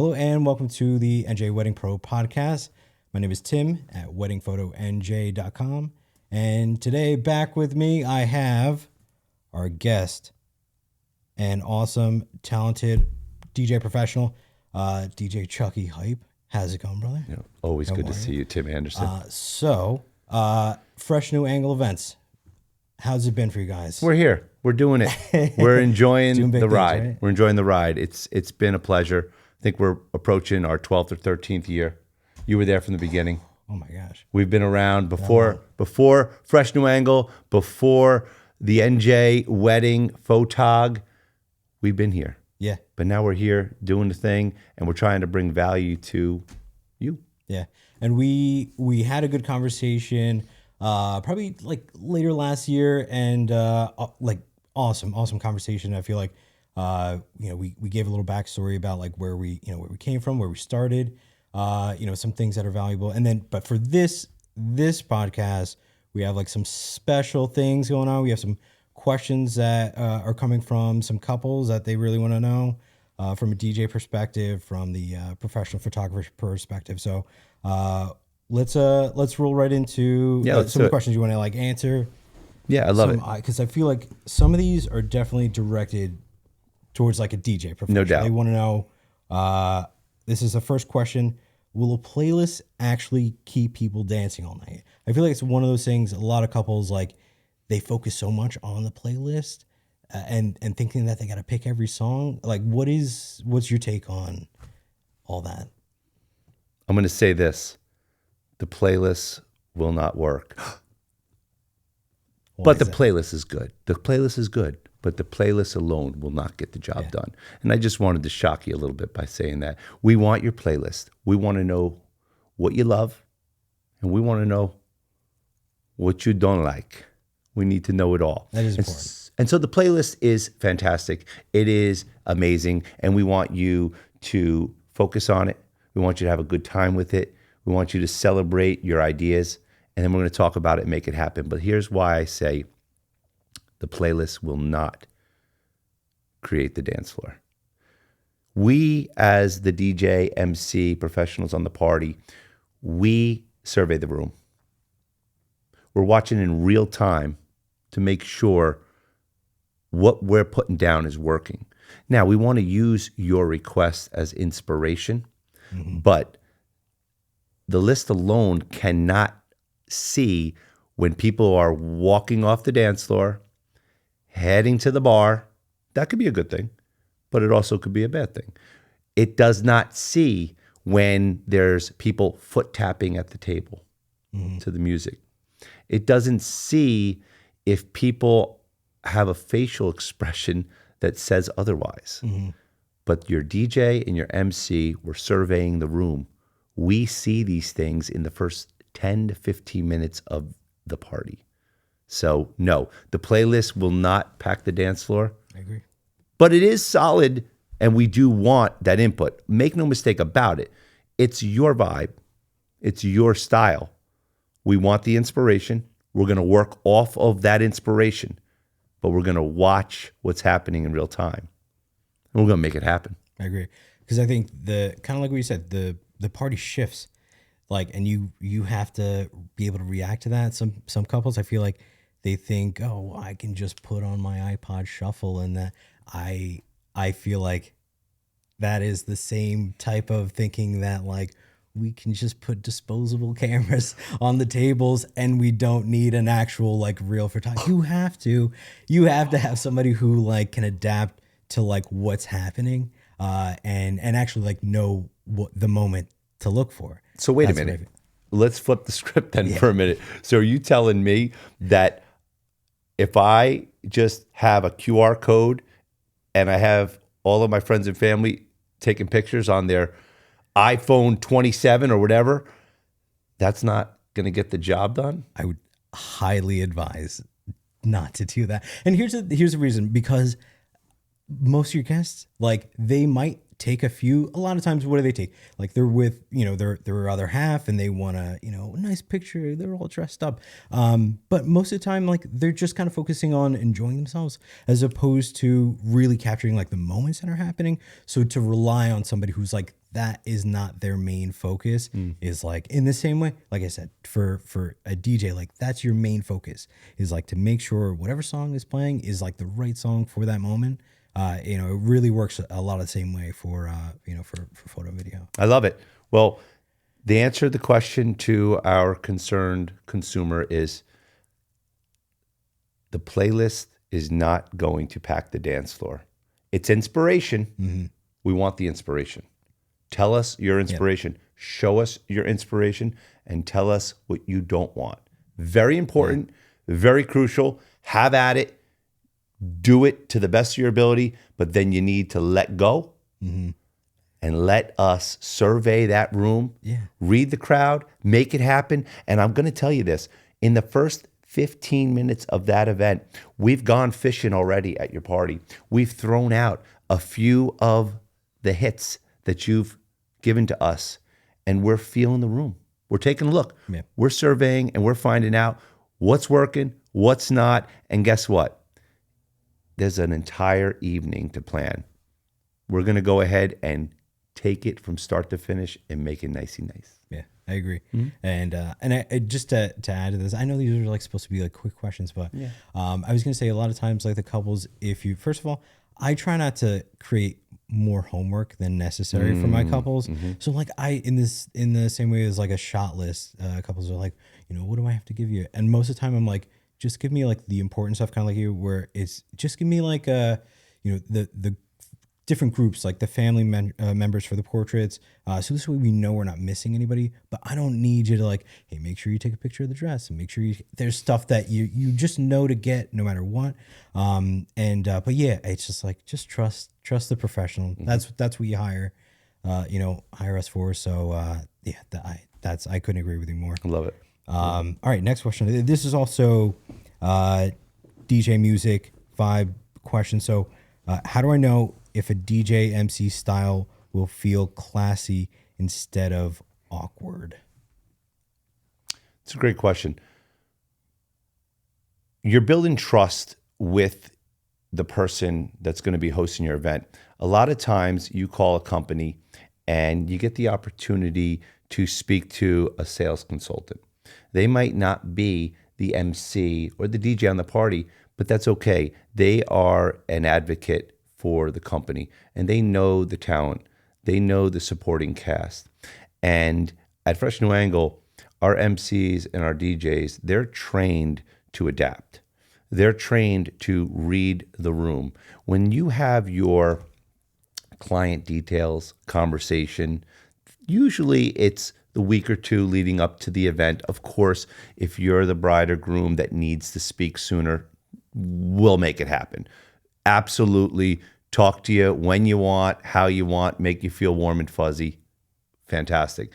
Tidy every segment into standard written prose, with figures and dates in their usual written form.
Hello and welcome to the NJ Wedding Pro podcast. My name is Tim at weddingphotonj.com. And today back with me, I have our guest and awesome, talented DJ professional, DJ Chucky Hype. How's it going, brother? Always good to see you, Tim Anderson. Fresh new angle events. How's it been for you guys? We're here. We're doing it. We're enjoying the ride. Right? We're enjoying the ride. It's been a pleasure. I think we're approaching our 12th or 13th year. You were there from the beginning. Oh my gosh. We've been around before Fresh New Angle, before the NJ Wedding Photog. We've been here. Yeah. But now we're here doing the thing, and we're trying to bring value to you. Yeah. And we had a good conversation probably like later last year, and awesome conversation. I feel like we gave a little backstory about like where we came from, where we started, some things that are valuable. And then, but for this podcast, we have like some special things going on. We have some questions that are coming from some couples that they really want to know from a DJ perspective, from the professional photographer perspective. So let's roll right into some of the questions you want to like answer. Yeah, I love it. Because I feel like some of these are definitely directed towards like a DJ professional. No doubt. They want to know, this is the first question, will a playlist actually keep people dancing all night? I feel like it's one of those things, a lot of couples, like, they focus so much on the playlist and thinking that they got to pick every song. Like, what's your take on all that? I'm going to say this. The playlist will not work. But the playlist is good. The playlist is good, but the playlist alone will not get the job done. And I just wanted to shock you a little bit by saying that. We want your playlist. We want to know what you love, and we want to know what you don't like. We need to know it all. That is important. And so the playlist is fantastic. It is amazing, and we want you to focus on it. We want you to have a good time with it. We want you to celebrate your ideas. And then we're going to talk about it and make it happen. But here's why I say the playlist will not create the dance floor. We, as the DJ, MC, professionals on the party, we survey the room. We're watching in real time to make sure what we're putting down is working. Now, we want to use your requests as inspiration, but the list alone cannot see when people are walking off the dance floor, heading to the bar. That could be a good thing, but it also could be a bad thing. It does not see when there's people foot tapping at the table to the music. It doesn't see if people have a facial expression that says otherwise. But your DJ and your MC were surveying the room. We see these things in the first 10 to 15 minutes of the party. So no, the playlist will not pack the dance floor. I agree. But it is solid, and we do want that input. Make no mistake about it. It's your vibe. It's your style. We want the inspiration. We're going to work off of that inspiration, but we're going to watch what's happening in real time. And we're going to make it happen. I agree. Because I think kind of like what you said, the party shifts. Like, and you have to be able to react to that. Some couples, I feel like they think, oh, I can just put on my iPod shuffle, and that I feel like that is the same type of thinking that like we can just put disposable cameras on the tables and we don't need an actual like real photographer. You have to have somebody who like can adapt to like what's happening and actually like know what the moment to look for. So wait a minute. Let's flip the script then for a minute. So are you telling me that if I just have a QR code and I have all of my friends and family taking pictures on their iPhone 27 or whatever, that's not going to get the job done? I would highly advise not to do that. And here's the reason, because most of your guests, like, they might take a lot of times, what do they take? Like they're with, their other half and they want a, nice picture. They're all dressed up. But most of the time, like they're just kind of focusing on enjoying themselves as opposed to really capturing like the moments that are happening. So to rely on somebody who's like, that is not their main focus is like in the same way, like I said, for a DJ, like that's your main focus is like to make sure whatever song is playing is like the right song for that moment. It really works a lot of the same way for photo video. I love it. Well, the answer to the question to our concerned consumer is the playlist is not going to pack the dance floor. It's inspiration. Mm-hmm. We want the inspiration. Tell us your inspiration. Yep. Show us your inspiration and tell us what you don't want. Very important, very crucial. Have at it. Do it to the best of your ability, but then you need to let go and let us survey that room, read the crowd, make it happen. And I'm going to tell you this, in the first 15 minutes of that event, we've gone fishing already at your party. We've thrown out a few of the hits that you've given to us, and we're feeling the room. We're taking a look. Yeah. We're surveying, and we're finding out what's working, what's not, and guess what? There's an entire evening to plan. We're going to go ahead and take it from start to finish and make it nicey nice. Yeah, I agree. Mm-hmm. And I just to add to this, I know these are like supposed to be like quick questions, but I was going to say a lot of times like the couples, first of all, I try not to create more homework than necessary for my couples. Mm-hmm. So like in the same way as like a shot list, couples are like, what do I have to give you? And most of the time I'm like, just give me like the important stuff, kind of like you, where it's just give me like the different groups, like the family members for the portraits. So this way we know we're not missing anybody, but I don't need you to like, hey, make sure you take a picture of the dress and make sure there's stuff that you just know to get no matter what. But yeah, it's just like, just trust the professional. Mm-hmm. That's what you hire us for. So I couldn't agree with you more. I love it. All right, next question. This is also DJ music vibe question. So how do I know if a DJ MC style will feel classy instead of awkward? It's a great question. You're building trust with the person that's going to be hosting your event. A lot of times you call a company and you get the opportunity to speak to a sales consultant. They might not be the MC or the DJ on the party, but that's okay. They are an advocate for the company and they know the talent. They know the supporting cast. And at Fresh New Angle, our MCs and our DJs, they're trained to adapt. They're trained to read the room. When you have your client details conversation, usually it's the week or two leading up to the event. Of course, if you're the bride or groom that needs to speak sooner, we'll make it happen. Absolutely. Talk to you when you want, how you want, make you feel warm and fuzzy. Fantastic.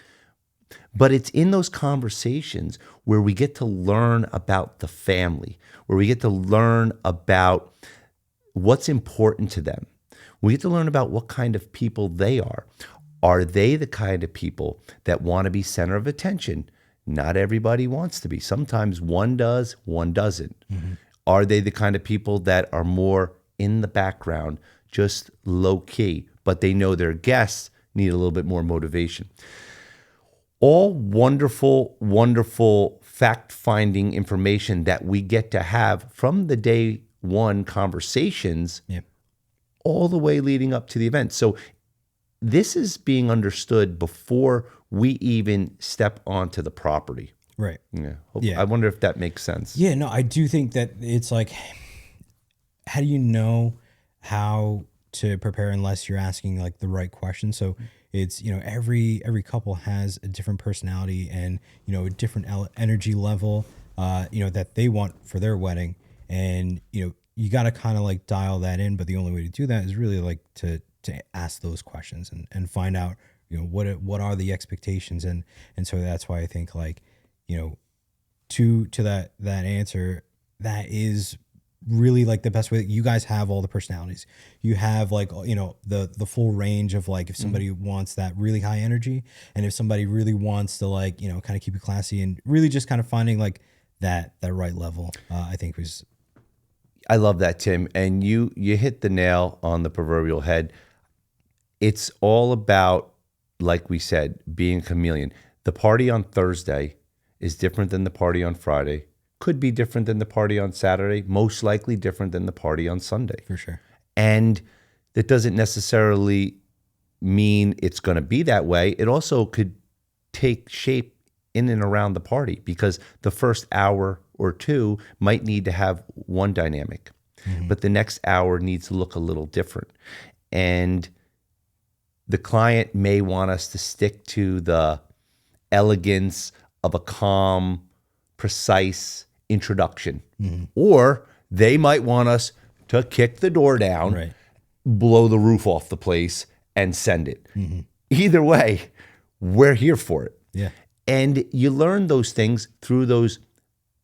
But it's in those conversations where we get to learn about the family, where we get to learn about what's important to them. We get to learn about what kind of people they are. Are they the kind of people that want to be center of attention? Not everybody wants to be. Sometimes one does, one doesn't. Mm-hmm. Are they the kind of people that are more in the background, just low key, but they know their guests need a little bit more motivation? All wonderful, wonderful fact-finding information that we get to have from the day one conversations all the way leading up to the event. So this is being understood before we even step onto the property. Right. I wonder if that makes sense. Yeah, no, I do think that it's like, how do you know how to prepare unless you're asking like the right question? So it's, every couple has a different personality and, a different energy level, that they want for their wedding. And, you got to kind of like dial that in. But the only way to do that is really like to ask those questions and find out, what are the expectations. And so that's why I think like, to that answer, that is really like the best way that you guys have all the personalities. You have like, you know, the full range of like if somebody wants that really high energy, and if somebody really wants to like, you know, kind of keep it classy, and really just kind of finding like that right level. I think was I love that, Tim. And you hit the nail on the proverbial head. It's all about, like we said, being a chameleon. The party on Thursday is different than the party on Friday, could be different than the party on Saturday, most likely different than the party on Sunday. for sure. And that doesn't necessarily mean it's going to be that way. It also could take shape in and around the party, because the first hour or two might need to have one dynamic, but the next hour needs to look a little different. And the client may want us to stick to the elegance of a calm, precise introduction, or they might want us to kick the door down, Right. blow the roof off the place, and send it. Either way, we're here for it. Yeah. And you learn those things through those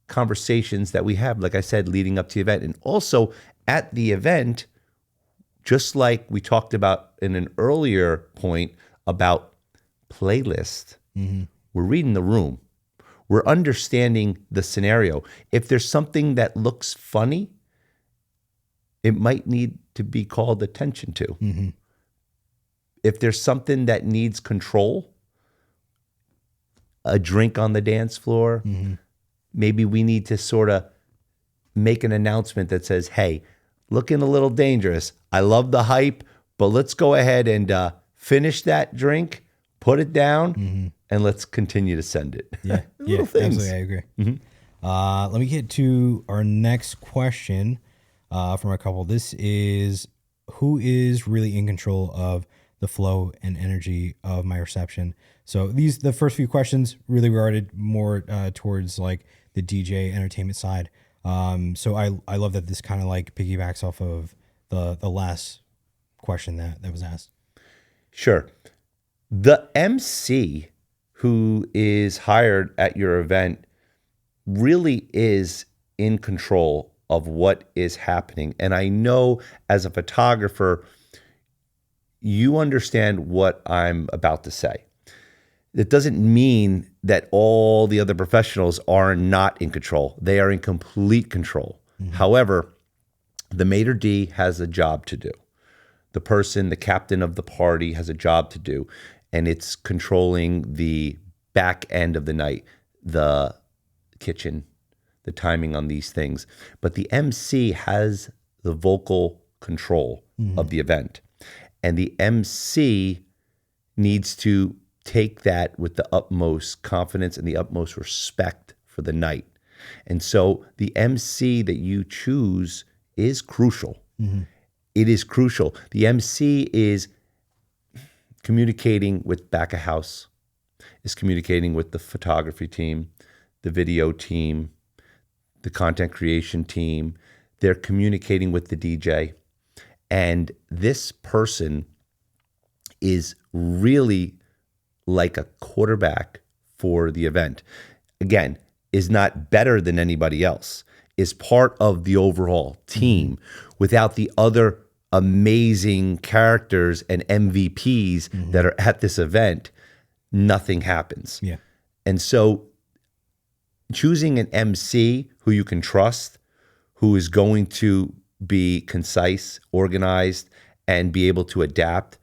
conversations that we have, like I said, leading up to the event. And also at the event, just like we talked about in an earlier point about playlist, we're reading the room. We're understanding the scenario. If there's something that looks funny, it might need to be called attention to. If there's something that needs control, a drink on the dance floor, maybe we need to sort of make an announcement that says, hey, looking a little dangerous. I love the hype, but let's go ahead and finish that drink, put it down, and let's continue to send it. Yeah. Little Yeah. things. Absolutely. I agree. Let me get to our next question from our couple. This is, who is really in control of the flow and energy of my reception? So the first few questions really were more towards like the DJ entertainment side. So I love that this kind of like piggybacks off of the last question that was asked. Sure. The MC who is hired at your event really is in control of what is happening. And I know as a photographer, you understand what I'm about to say. It doesn't mean that all the other professionals are not in control. They are in complete control. However, the maitre d' has a job to do. The captain of the party has a job to do, and it's controlling the back end of the night, the kitchen, the timing on these things. But the MC has the vocal control of the event, and the MC needs to take that with the utmost confidence and the utmost respect for the night. And so the MC that you choose is crucial. It is crucial. The MC is communicating with back of house, is communicating with the photography team, the video team, the content creation team. They're communicating with the DJ. And this person is really like a quarterback for the event. Again, is not better than anybody else, is part of the overall team. Without the other amazing characters and MVPs that are at this event, nothing happens. Yeah. And so choosing an MC who you can trust, who is going to be concise, organized, and be able to adapt,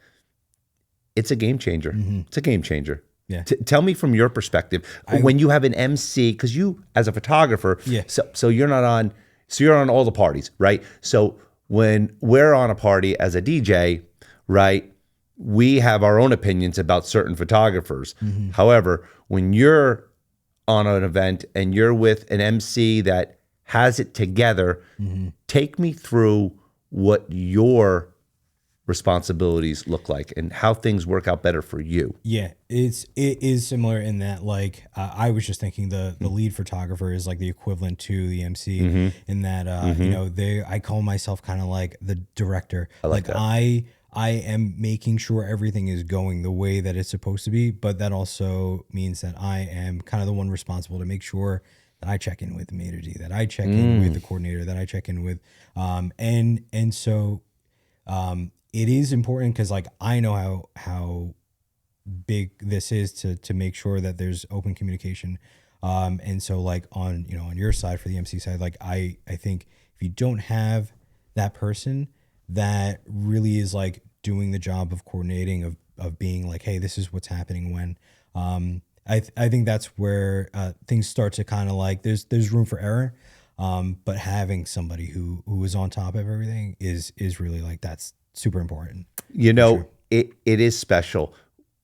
it's a game changer. It's a game changer. Yeah. Tell me from your perspective, when you have an MC, because you, as a photographer, Yeah. so you're on all the parties, right? So when we're on a party as a DJ, right, we have our own opinions about certain photographers. However, when you're on an event and you're with an MC that has it together, take me through what your responsibilities look like and how things work out better for you. Yeah, it is similar in that like I was just thinking the lead photographer is like the equivalent to the MC in that you know I call myself kind of like the director. like that. I am making sure everything is going the way that it's supposed to be, but that also means that I am kind of the one responsible to make sure that I check in with the maitre d', that I check in with the coordinator, that I check in with, and so it is important because like I know how big this is to make sure that there's open communication. And so like on, you know, on your side for the MC side, like I think if you don't have that person that really is like doing the job of coordinating, of being like, hey, this is what's happening when, I think that's where things start to kind of like there's room for error. But having somebody who is on top of everything is really like that's super important. You For know, sure. it is special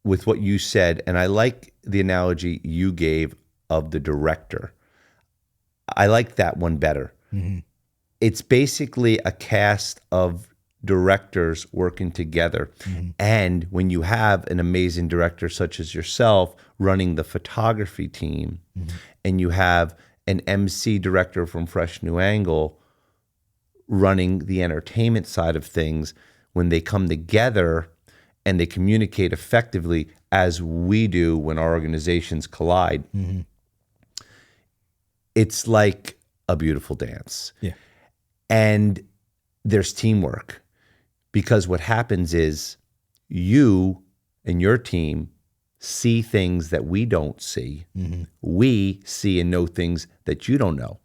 with what you said, and I like the analogy you gave of the director. I like that one better. It's basically a cast of directors working together. And when you have an amazing director such as yourself running the photography team, and you have an MC director from Fresh New Angle running the entertainment side of things, when they come together and they communicate effectively as we do when our organizations collide, it's like a beautiful dance. Yeah. And there's teamwork, because what happens is you and your team see things that we don't see. We see and know things that you don't know.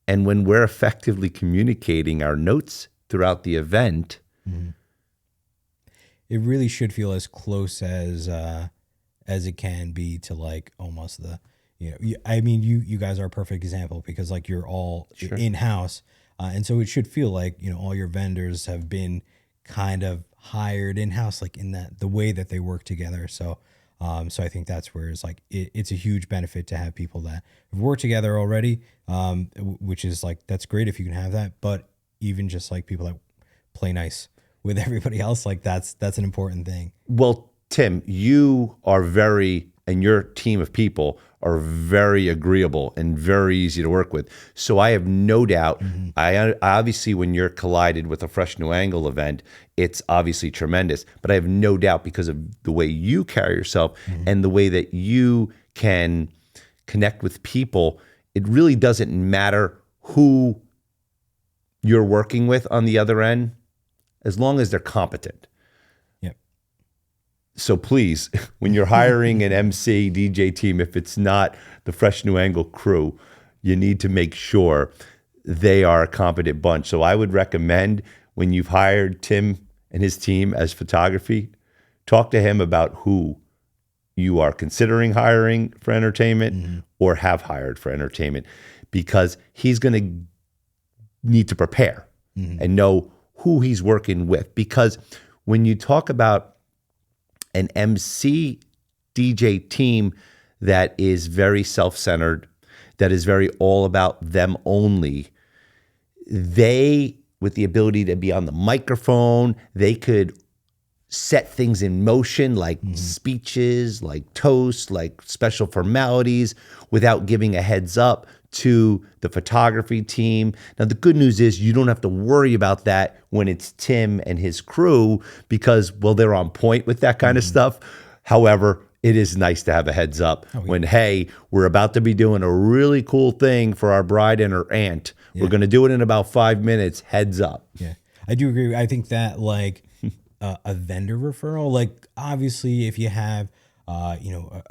And when we're effectively communicating our notes throughout the event, It really should feel as close as it can be to like almost the, you know, I mean, you guys are a perfect example because like you're all in house, and so it should feel like, you know, all your vendors have been kind of hired in house, like in that the way that they work together. So so I think that's where it's like it's a huge benefit to have people that have worked together already, which is like that's great if you can have that, but even just like people that play nice with everybody else, like that's an important thing. well, Tim, you are and your team of people are very agreeable and very easy to work with. So I have no doubt. I obviously, when you're collided with a Fresh New Angle event, it's obviously tremendous. But I have no doubt because of the way you carry yourself and the way that you can connect with people, it really doesn't matter who you're working with on the other end, as long as they're competent. Yep. So please, when you're hiring an MC, DJ team, if it's not the Fresh New Angle crew, you need to make sure they are a competent bunch. So I would recommend when you've hired Tim and his team as photography, talk to him about who you are considering hiring for entertainment or have hired for entertainment, because he's going to need to prepare and know who he's working with. Because when you talk about an MC DJ team that is very self-centered, that is very all about them only, they, with the ability to be on the microphone, they could set things in motion like speeches, like toasts, like special formalities without giving a heads up to the photography team. Now, the good news is you don't have to worry about that when it's Tim and his crew because, well, they're on point with that kind of stuff. However, it is nice to have a heads up when, hey, we're about to be doing a really cool thing for our bride and her aunt. We're going to do it in about 5 minutes. Heads up. Yeah, I do agree. I think that like a vendor referral, like obviously if you have, you know,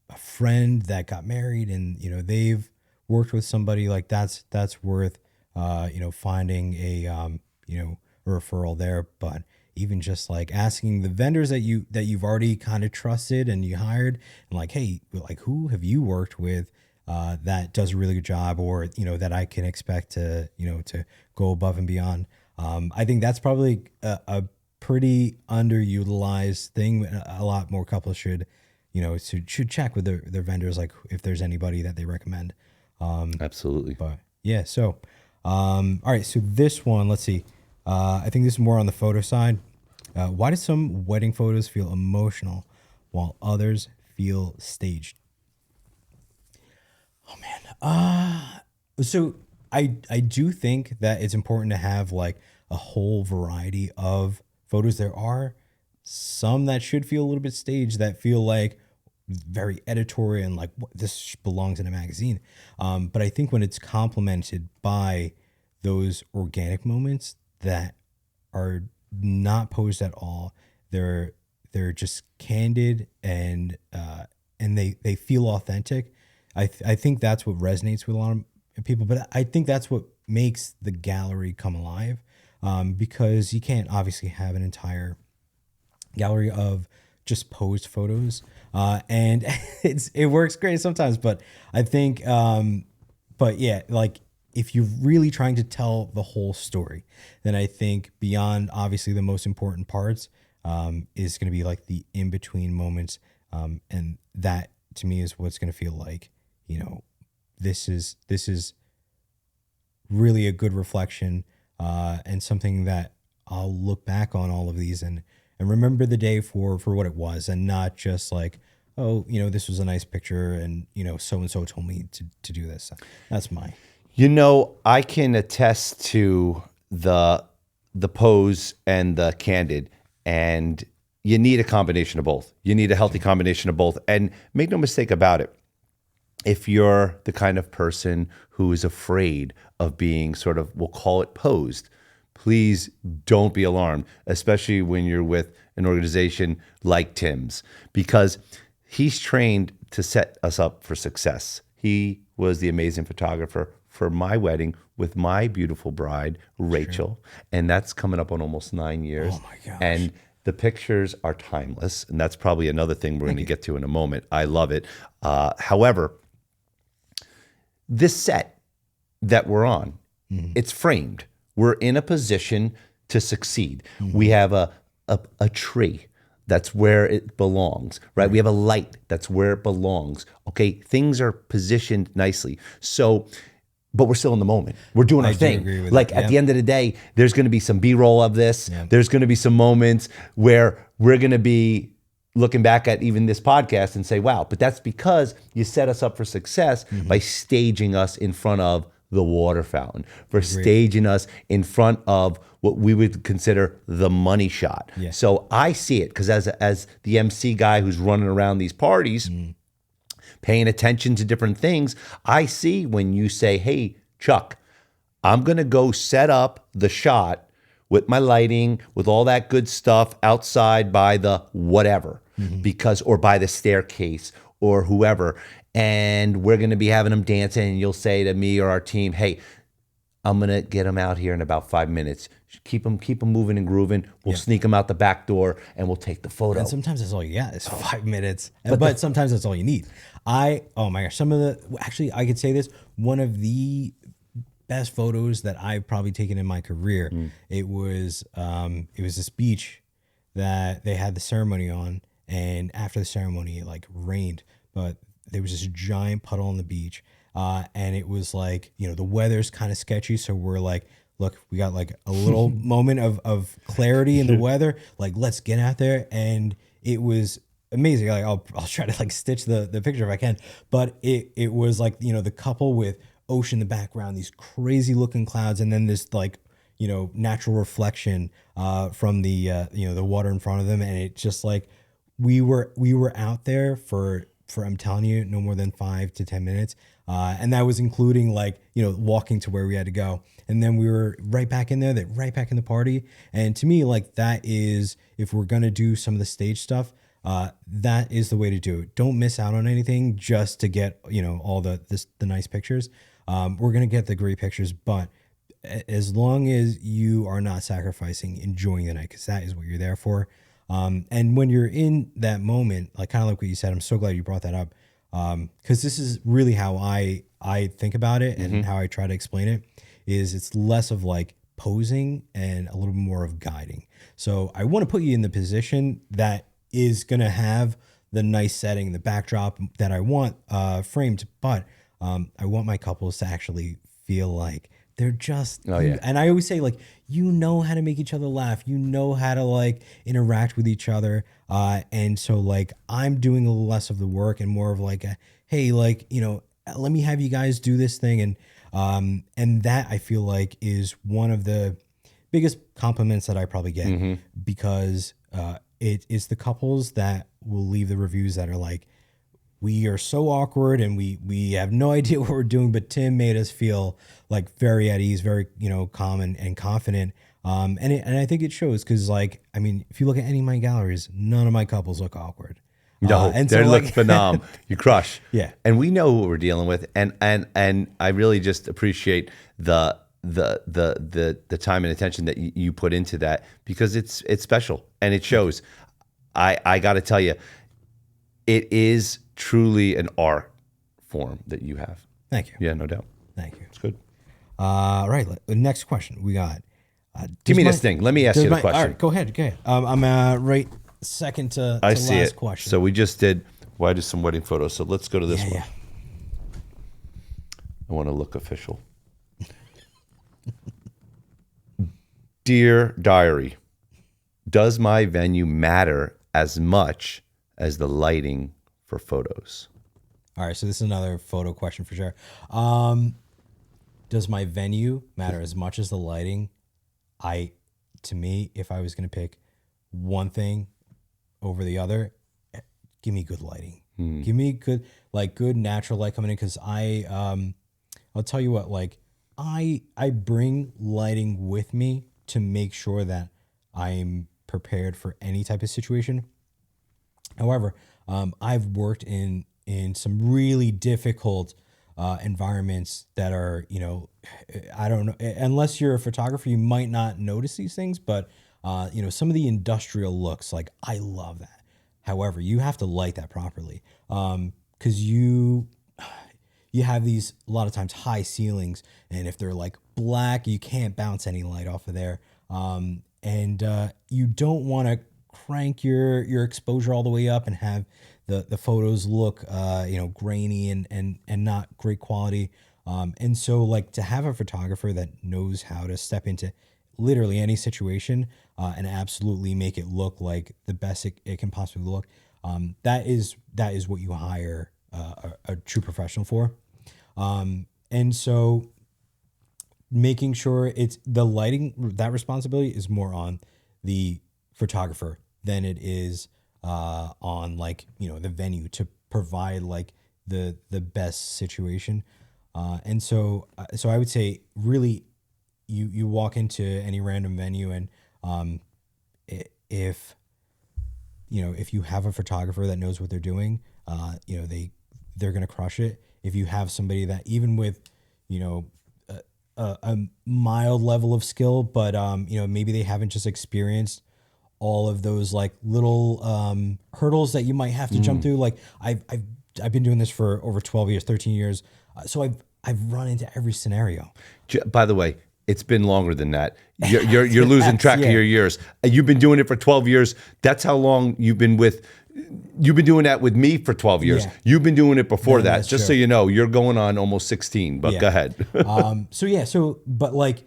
a friend that got married and, you know, they've worked with somebody, like that's worth, you know, finding a, you know, a referral there. But even just like asking the vendors that you've already kind of trusted and you hired, and like, hey, like who have you worked with that does a really good job, or you know that I can expect to, you know, to go above and beyond. I think that's probably a pretty underutilized thing. A lot more couples should, you know, should check with their vendors, like if there's anybody that they recommend. Absolutely. But yeah, so all right, so this one, let's see. I think this is more on the photo side. Why do some wedding photos feel emotional while others feel staged? Oh man. So I do think that it's important to have like a whole variety of photos. There are some that should feel a little bit staged that feel like very editorial and like this belongs in a magazine. But I think when it's complemented by those organic moments that are not posed at all, they're just candid and they feel authentic. I think that's what resonates with a lot of people, but I think that's what makes the gallery come alive, because you can't obviously have an entire gallery of just posed photos, and it works great sometimes, but I think but yeah, like if you're really trying to tell the whole story, then I think beyond obviously the most important parts, is going to be like the in between moments, and that to me is what's going to feel like, this is really a good reflection, and something that I'll look back on all of these and remember the day for what it was, and not just like, oh, this was a nice picture and so and so told me to do this. That's my I can attest to the pose and the candid, and you need a combination of both. You need a healthy combination of both. And make no mistake about it, if you're the kind of person who is afraid of being sort of, we'll call it posed, please don't be alarmed, especially when you're with an organization like Tim's, because he's trained to set us up for success. He was the amazing photographer for my wedding with my beautiful bride, Rachel, and that's coming up on almost 9 years. Oh my gosh. And the pictures are timeless, and that's probably another thing we're going to get to in a moment. I love it. However, this set that we're on, it's framed. We're in a position to succeed. We have a tree. That's where it belongs, right? We have a light. That's where it belongs. Okay, things are positioned nicely. So, but we're still in the moment. We're doing our thing. Agree with like that. at the end of the day, there's going to be some B-roll of this. Yeah. There's going to be some moments where we're going to be looking back at even this podcast and say, wow, but that's because you set us up for success by staging us in front of the water fountain, for staging us in front of what we would consider the money shot. Yeah. So I see it because as the MC guy who's running around these parties, paying attention to different things, I see when you say, hey, Chuck, I'm going to go set up the shot with my lighting, with all that good stuff outside by the whatever, because, or by the staircase or whoever. And we're going to be having them dancing, and you'll say to me or our team, hey, I'm going to get them out here in about 5 minutes. Keep them moving and grooving. We'll sneak them out the back door and we'll take the photo. And sometimes that's all you got is 5 minutes. But sometimes that's all you need. Oh my gosh, actually I could say this, one of the best photos that I've probably taken in my career, it was this beach that they had the ceremony on, and after the ceremony it like rained, but there was this giant puddle on the beach, and it was like, the weather's kind of sketchy, so we're like, look, we got like a little moment of clarity in the weather, like let's get out there. And it was amazing. Like I'll try to like stitch the picture if I can, but it was like, the couple with ocean in the background, these crazy looking clouds, and then this like, natural reflection from the the water in front of them. And it just like, we were out there for I'm telling you, no more than 5 to 10 minutes. And that was including like, walking to where we had to go. And then we were right back in there, right back in the party. And to me, like that is, if we're going to do some of the stage stuff, that is the way to do it. Don't miss out on anything just to get, all the nice pictures. We're going to get the great pictures, but as long as you are not sacrificing enjoying the night, because that is what you're there for. And when you're in that moment, like kind of like what you said, I'm so glad you brought that up. Because this is really how I think about it, and how I try to explain it, is it's less of like posing and a little more of guiding. So I want to put you in the position that is going to have the nice setting, the backdrop that I want framed, but I want my couples to actually feel like they're just, and I always say, like, how to make each other laugh, how to like interact with each other. And so like, I'm doing a little less of the work and more of like, hey, like, let me have you guys do this thing. And that I feel like is one of the biggest compliments that I probably get, because it is the couples that will leave the reviews that are like, we are so awkward and we have no idea what we're doing, but Tim made us feel like very at ease, very, calm and confident. And I think it shows because, like, I mean, if you look at any of my galleries, none of my couples look awkward. No, And they so, look like, phenomenal. You crush. Yeah. And we know what we're dealing with. And I really just appreciate the time and attention that you put into that, because it's special and it shows. I got to tell you, it is truly an art form that you have. Thank you. Yeah, no doubt. Thank you. It's good. Right. The next question we got. Give me this thing. Let me ask you the question. All right, go ahead. I'm right second to I see last it. question. So we just did, I did some wedding photos. So let's go to this one. Yeah. I want to look official. Dear Diary, does my venue matter as much as the lighting for photos? All right, so this is another photo question for sure. Does my venue matter as much as the lighting? To me, if I was going to pick one thing over the other, give me good lighting. Give me good natural light coming in, because I'll tell you what, like, I bring lighting with me to make sure that I'm prepared for any type of situation. However, I've worked in some really difficult environments that are, I don't know, unless you're a photographer, you might not notice these things, but some of the industrial looks, like, I love that. However, you have to light that properly, because you have these, a lot of times, high ceilings, and if they're like black, you can't bounce any light off of there. And you don't want to crank your exposure all the way up and have the photos look grainy and not great quality. And so, like, to have a photographer that knows how to step into literally any situation and absolutely make it look like the best it can possibly look, that is what you hire a true professional for. And so making sure it's the lighting, that responsibility is more on the photographer than it is on, like, the venue to provide, like, the best situation. And so I would say, really, you walk into any random venue, and if you have a photographer that knows what they're doing, they're going to crush it. If you have somebody that, even with, a mild level of skill, but maybe they haven't just experienced all of those, like, little hurdles that you might have to jump through. Like, I've been doing this for over 12 years, 13 years. So I've run into every scenario. By the way, it's been longer than that. You're losing track of your years. You've been doing it for 12 years. That's how long you've been doing that with me for 12 years. Yeah. You've been doing it before that. Just true. So you know, you're going on almost 16, but go ahead. But, like,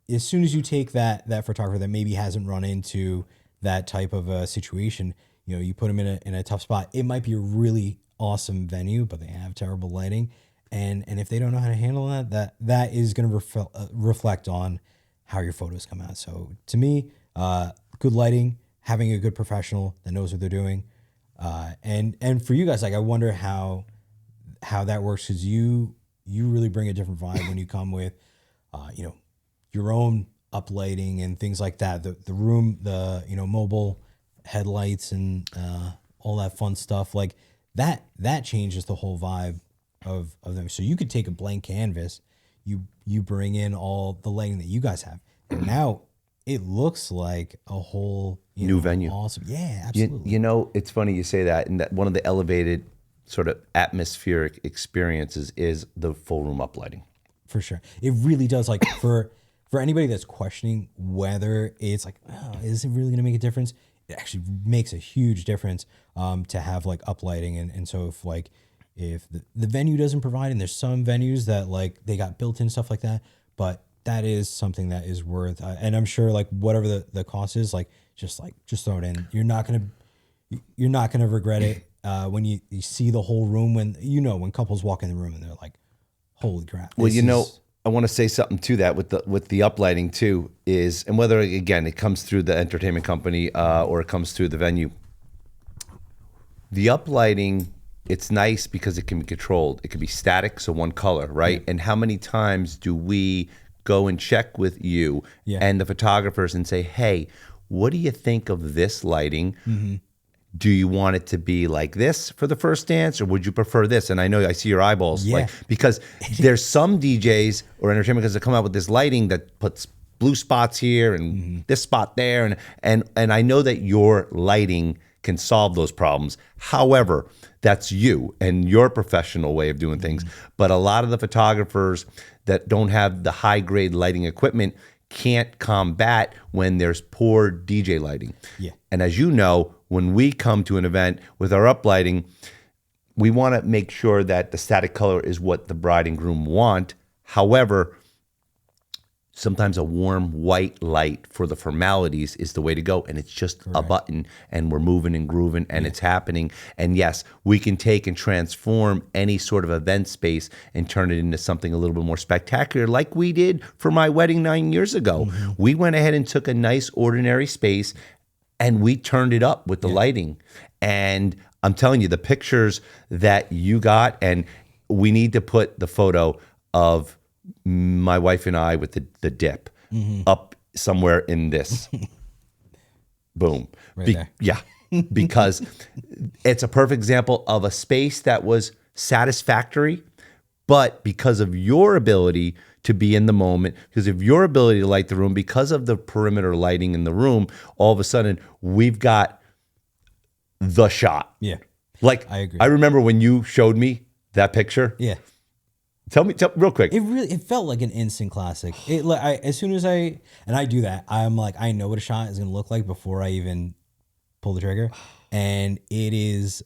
as soon as you take that photographer that maybe hasn't run into that type of a situation, you put them in a tough spot. It might be a really awesome venue, but they have terrible lighting. And if they don't know how to handle that is going to reflect on how your photos come out. So to me, good lighting, having a good professional that knows what they're doing, and for you guys, like, I wonder how that works, because you really bring a different vibe when you come with, your own uplighting and things like that. The room, mobile headlights and all that fun stuff, like that changes the whole vibe of them. So you could take a blank canvas, you bring in all the lighting that you guys have, and now it looks like a whole new venue. Awesome. Yeah, absolutely. It's funny you say that, and that one of the elevated sort of atmospheric experiences is the full room uplighting. For sure. It really does. Like, for anybody that's questioning whether it's like, oh, is it really going to make a difference? It actually makes a huge difference to have, like, uplighting. And so if the venue doesn't provide, and there's some venues that, like, they got built-in stuff like that, but that is something that is worth, and I'm sure, like, whatever the cost is, just throw it in. You're not gonna regret it when you see the whole room, when couples walk in the room and they're like, holy crap. Well, I want to say something to that with the uplighting too, is, and whether, again, it comes through the entertainment company or it comes through the venue, the uplighting it's nice because it can be controlled. It can be static, so one color, right? Yeah. And how many times do we go and check with you Yeah. and the photographers and say, hey, what do you think of this lighting? Mm-hmm. Do you want it to be like this for the first dance, or would you prefer this? And I know I see your eyeballs, Yeah. like, because there's some DJs or entertainment guys that come out with this lighting that puts blue spots here and this spot there, and I know that your lighting can solve those problems. However, that's you and your professional way of doing things. But a lot of the photographers that don't have the high grade lighting equipment can't combat when there's poor DJ lighting. Yeah. And as you know, when we come to an event with our uplighting, we want to make sure that the static color is what the bride and groom want. However, sometimes a warm white light for the formalities is the way to go. And it's just a button and we're moving and grooving and it's happening. And yes, we can take and transform any sort of event space and turn it into something a little bit more spectacular, like we did for my wedding 9 years ago. We went ahead and took a nice ordinary space and we turned it up with the lighting. And I'm telling you, the pictures that you got, and we need to put the photo of my wife and I with the dip up somewhere in this. Boom. Right there. Yeah. Because it's a perfect example of a space that was satisfactory, but because of your ability to be in the moment, because of your ability to light the room, because of the perimeter lighting in the room, all of a sudden we've got the shot. Yeah. Like, I agree. I remember when you showed me that picture. Yeah. Tell me real quick. It felt like an instant classic. It like as soon as I do that, I'm like, I know what a shot is gonna look like before I even pull the trigger. And it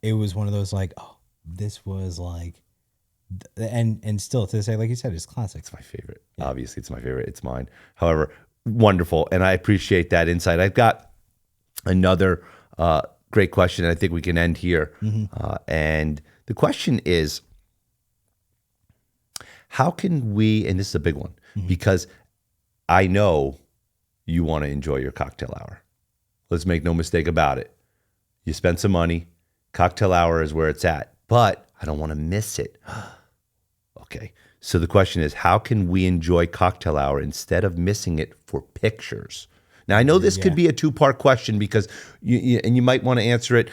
was one of those like, oh, this was like, and still to this day, like you said, it's classic. It's my favorite. Yeah. Obviously, it's my favorite. It's mine. However, wonderful. And I appreciate that insight. I've got another great question. And I think we can end here. And the question is, how can we, and this is a big one, because I know you want to enjoy your cocktail hour. Let's make no mistake about it. You spend some money, cocktail hour is where it's at, but I don't want to miss it. Okay. So the question is, how can we enjoy cocktail hour instead of missing it for pictures? Now, I know this could be a two-part question because you might want to answer it,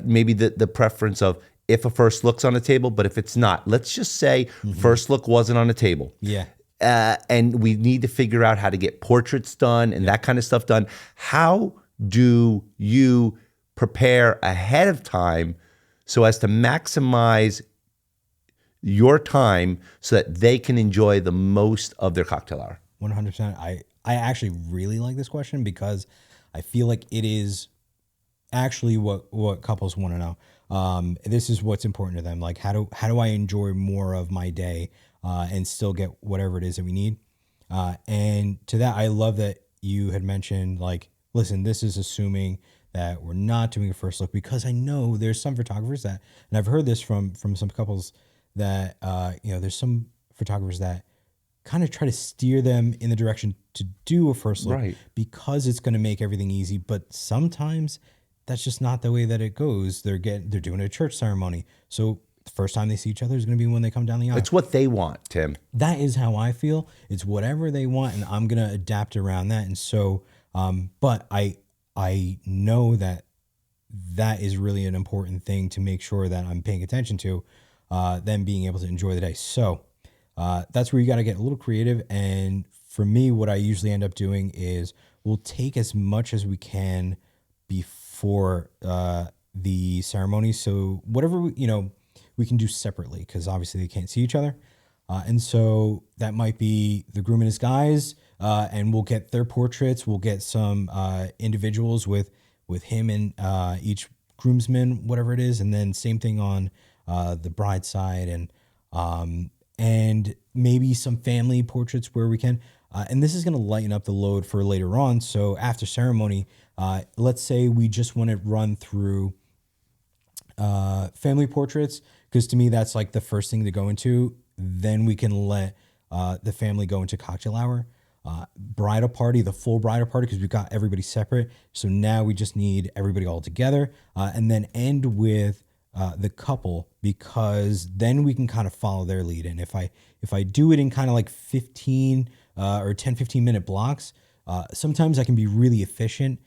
maybe the preference of if a first look's on the table, but if it's not, let's just say first look wasn't on the table. Yeah. And we need to figure out how to get portraits done and that kind of stuff done. How do you prepare ahead of time so as to maximize your time so that they can enjoy the most of their cocktail hour? 100%. I actually really like this question because I feel like it is actually what couples want to know. This is what's important to them. Like, how do I enjoy more of my day and still get whatever it is that we need? And to that, I love that you had mentioned, like, listen, this is assuming that we're not doing a first look, because I know there's some photographers that, and I've heard this from some couples that, there's some photographers that kind of try to steer them in the direction to do a first look, Right, because it's going to make everything easy. But sometimes that's just not the way that it goes. They're doing a church ceremony, so the first time they see each other is going to be when they come down the aisle. it's what they want, Tim. That is how I feel. It's whatever they want, and I'm going to adapt around that. And so, but I know that is really an important thing to make sure that I'm paying attention to, them being able to enjoy the day. So that's where you got to get a little creative. And for me, what I usually end up doing is we'll take as much as we can before the ceremony. So whatever we can do separately, because obviously they can't see each other. And so that might be the groom and his guys, and we'll get their portraits. We'll get some individuals with him and each groomsman, whatever it is. And then same thing on the bride side, and maybe some family portraits where we can. And this is going to lighten up the load for later on. So after ceremony, let's say we just want to run through family portraits, because to me, that's like the first thing to go into. Then we can let the family go into cocktail hour, bridal party, the full bridal party, because we've got everybody separate. So now we just need everybody all together, and then end with the couple, because then we can kind of follow their lead. And if I do it in kind of like 15 or 10-15 minute blocks, sometimes I can be really efficient,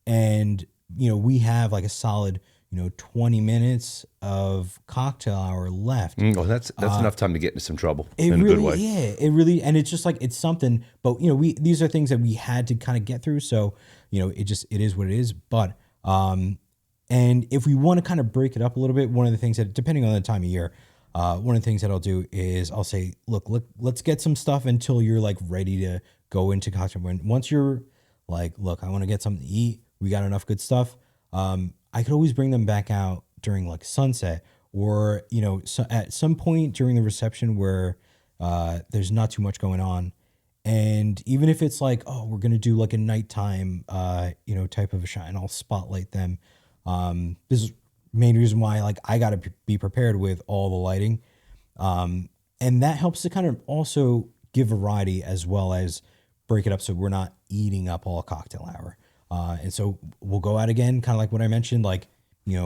and we have like a solid 20 minutes of cocktail hour left. Oh, that's enough time to get into some trouble It in a really, good way. yeah, it really, and it's just like it's something. But these are things that we had to kind of get through. So it is what it is. But and if we want to kind of break it up a little bit, one of the things that, depending on the time of year, one of the things that I'll do is I'll say, look, let's get some stuff until you're like ready to go into cocktail. Once you're like, look, I want to get something to eat. We got enough good stuff. I could always bring them back out during like sunset, or so at some point during the reception where there's not too much going on. And even if it's like, oh, we're gonna do like a nighttime type of a shot, and I'll spotlight them. This is the main reason why like I gotta be prepared with all the lighting. And that helps to kind of also give variety as well as break it up so we're not eating up all cocktail hour. And so we'll go out again, kind of like what I mentioned, like,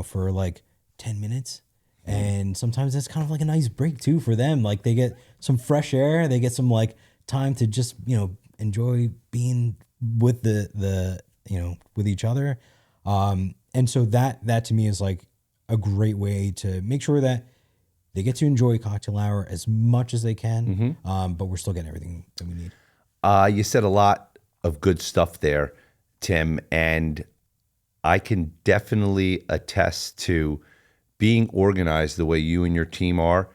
for like 10 minutes. And sometimes that's kind of like a nice break too for them. Like they get some fresh air, they get some like time to just, enjoy being with with each other. And so that to me is like a great way to make sure that they get to enjoy cocktail hour as much as they can. But we're still getting everything that we need. You said a lot of good stuff there, Tim, and I can definitely attest to being organized the way you and your team are,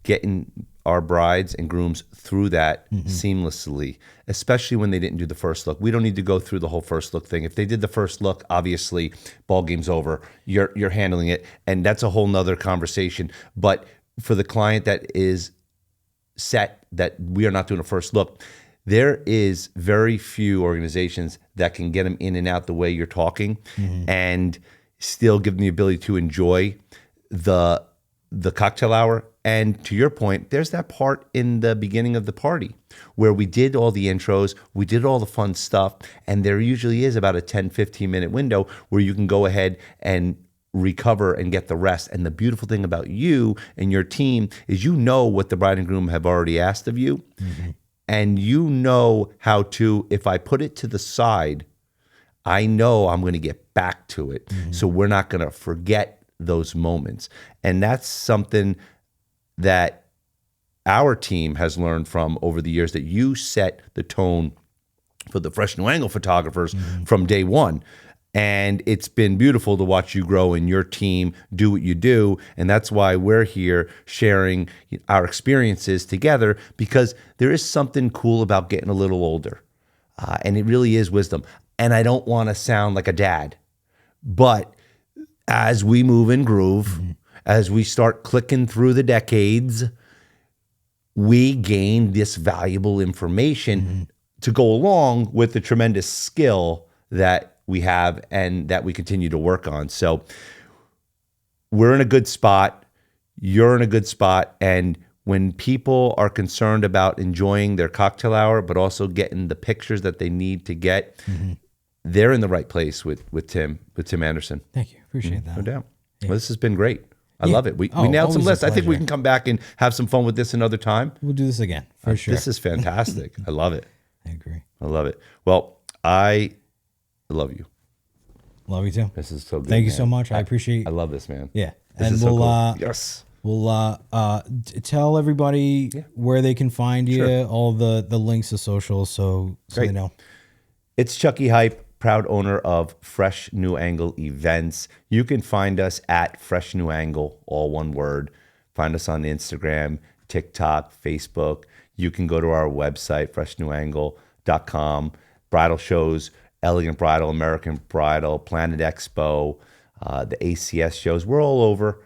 getting our brides and grooms through that seamlessly, especially when they didn't do the first look. We don't need to go through the whole first look thing. If they did the first look, obviously, ball game's over. You're handling it, and that's a whole nother conversation. But for the client that is set that we are not doing a first look, there is very few organizations that can get them in and out the way you're talking and still give them the ability to enjoy the cocktail hour. And to your point, there's that part in the beginning of the party where we did all the intros, we did all the fun stuff, and there usually is about a 10-15 minute window where you can go ahead and recover and get the rest. And the beautiful thing about you and your team is what the bride and groom have already asked of you. And how to, if I put it to the side, I know I'm going to get back to it. So we're not going to forget those moments. And that's something that our team has learned from over the years, that you set the tone for the Fresh New Angle photographers from day one. And it's been beautiful to watch you grow and your team do what you do. And that's why we're here sharing our experiences together, because there is something cool about getting a little older. And it really is wisdom. And I don't want to sound like a dad, but as we move and groove, as we start clicking through the decades, we gain this valuable information to go along with the tremendous skill that we have and that we continue to work on. So we're in a good spot. You're in a good spot. And when people are concerned about enjoying their cocktail hour, but also getting the pictures that they need to get, they're in the right place with Tim Anderson. Thank you. Appreciate that. No doubt. Yeah. Well, this has been great. I love it. We nailed some lists. I think we can come back and have some fun with this another time. We'll do this again for sure. This is fantastic. I love it. I agree. I love it. Well, I love you. Love you too. This is so good. Thank you so much. I appreciate. I love this, man. Yeah, This and is we'll so cool. Yes. We'll tell everybody where they can find you, Sure. all the links to socials, so they know. It's Chucky Hype, proud owner of Fresh New Angle Events. You can find us at Fresh New Angle, all one word. Find us on Instagram, TikTok, Facebook. You can go to our website, freshnewangle.com. Bridal shows, Elegant Bridal, American Bridal, Planet Expo, the ACS shows. We're all over.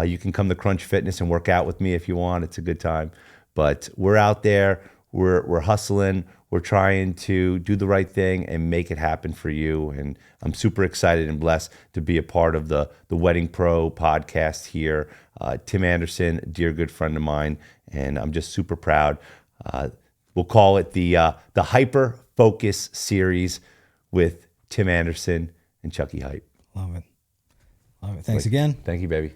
You can come to Crunch Fitness and work out with me if you want. It's a good time. But we're out there. We're hustling. We're trying to do the right thing and make it happen for you. And I'm super excited and blessed to be a part of the Wedding Pro podcast here. Tim Anderson, a dear good friend of mine, and I'm just super proud. We'll call it the Hyper Focus series with Tim Anderson and Chucky Hype. Love it. Thanks again. Thank you, baby.